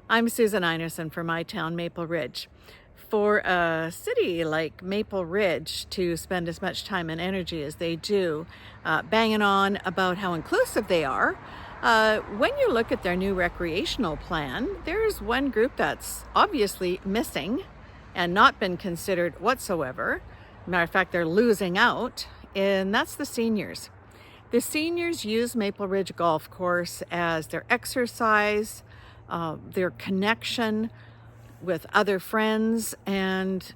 I'm Susan Einerson for my town, Maple Ridge. For a city like Maple Ridge to spend as much time and energy as they do, banging on about how inclusive they are, when you look at their new recreational plan, there's one group that's obviously missing and not been considered whatsoever. Matter of fact, they're losing out, and that's the seniors. The seniors use Maple Ridge Golf Course as their exercise, their connection with other friends, and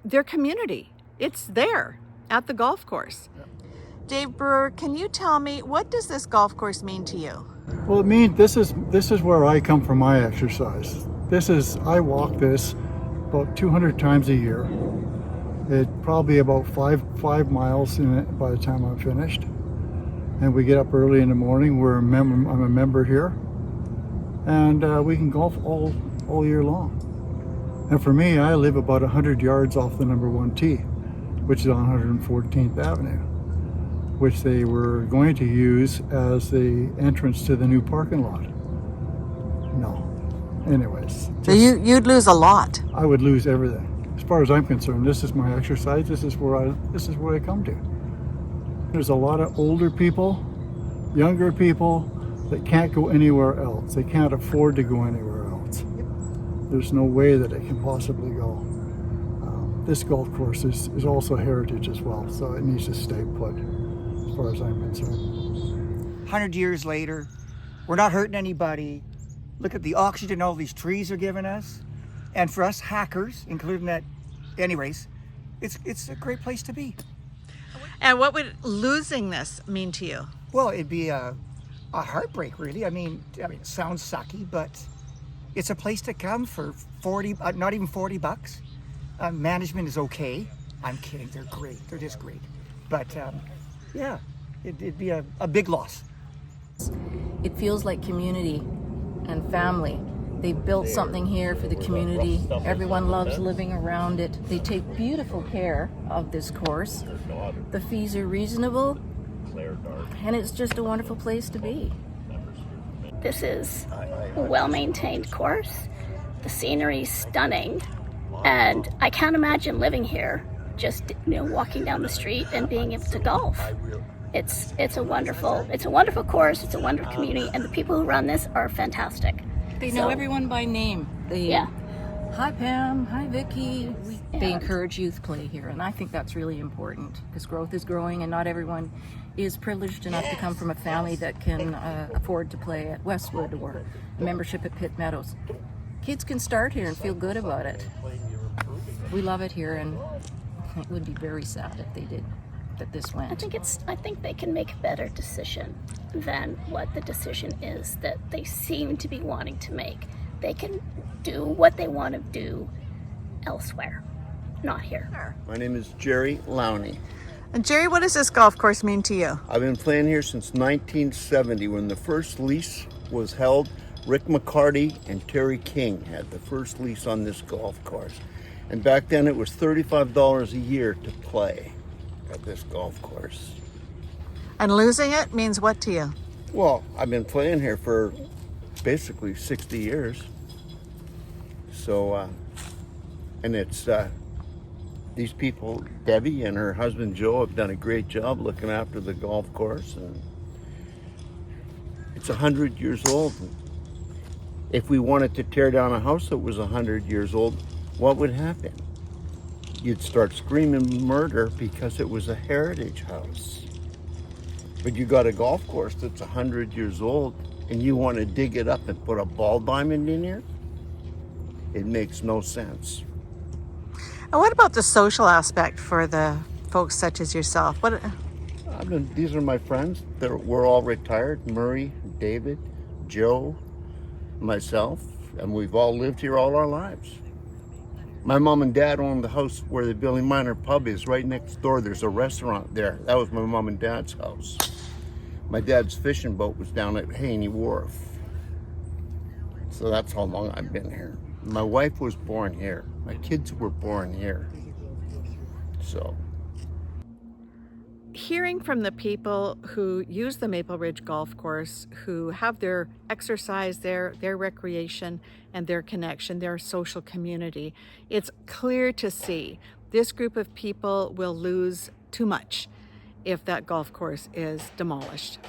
their community. It's there at the golf course. Dave Brewer, can you tell me, what does this golf course mean to you? Well, it means this is where I come for my exercise. I walk this about 200 times a year. It's probably about five miles in it by the time I'm finished. And we get up early in the morning. I'm a member here, and we can golf all year long. And for me, I live about 100 yards off the number 1 tee, which is on 114th Avenue, which they were going to use as the entrance to the new parking lot. No. Anyways. So you'd lose a lot. I would lose everything. As far as I'm concerned, this is my exercise. This is where I come to. There's a lot of older people, younger people that can't go anywhere else. They can't afford to go anywhere else. There's no way that it can possibly go. This golf course is also heritage as well, so it needs to stay put, as far as I'm concerned. 100 years later, we're not hurting anybody. Look at the oxygen all these trees are giving us. And for us hackers, including that, anyways, it's a great place to be. And what would losing this mean to you? Well, it'd be a heartbreak, really. I mean, it sounds sucky, but it's a place to come for 40, not even $40. Management is okay. I'm kidding. They're great. They're just great. But yeah, it'd be a big loss. It feels like community and family. They built something here for the community. Everyone loves living around it. They take beautiful care of this course. The fees are reasonable, and it's just a wonderful place to be. This is a well-maintained course. The scenery's stunning, and I can't imagine living here, just walking down the street and being able to golf. It's a wonderful course. It's a wonderful community, and the people who run this are fantastic. They know everyone by name. Yeah. Hi Pam, hi Vicky. They encourage youth play here, and I think that's really important because growth is growing, and not everyone is privileged enough to come from a family that can afford to play at Westwood or a membership at Pitt Meadows. Kids can start here and feel good about it. We love it here, and it would be very sad if they did that this went. I think they can make a better decision than what the decision is that they seem to be wanting to make. They can do what they want to do elsewhere, not here. My name is Jerry Lowney. And Jerry, what does this golf course mean to you? I've been playing here since 1970 when the first lease was held. Rick McCarty and Terry King had the first lease on this golf course. And back then it was $35 a year to play at this golf course. And losing it means what to you? Well, I've been playing here for basically 60 years. So, and it's, these people, Debbie and her husband Joe, have done a great job looking after the golf course. And it's 100 years old. If we wanted to tear down a house that was 100 years old, what would happen? You'd start screaming murder because it was a heritage house. But you got a golf course that's 100 years old and you want to dig it up and put a ball diamond in here? It makes no sense. And what about the social aspect for the folks such as yourself? These are my friends. We're all retired. Murray, David, Joe, myself, and we've all lived here all our lives. My mom and dad owned the house where the Billy Miner pub is right next door. There's a restaurant there. That was my mom and dad's house. My dad's fishing boat was down at Haney Wharf. So that's how long I've been here. My wife was born here. My kids were born here. So hearing from the people who use the Maple Ridge Golf Course, who have their exercise there, their recreation, and their connection, their social community, it's clear to see this group of people will lose too much if that golf course is demolished.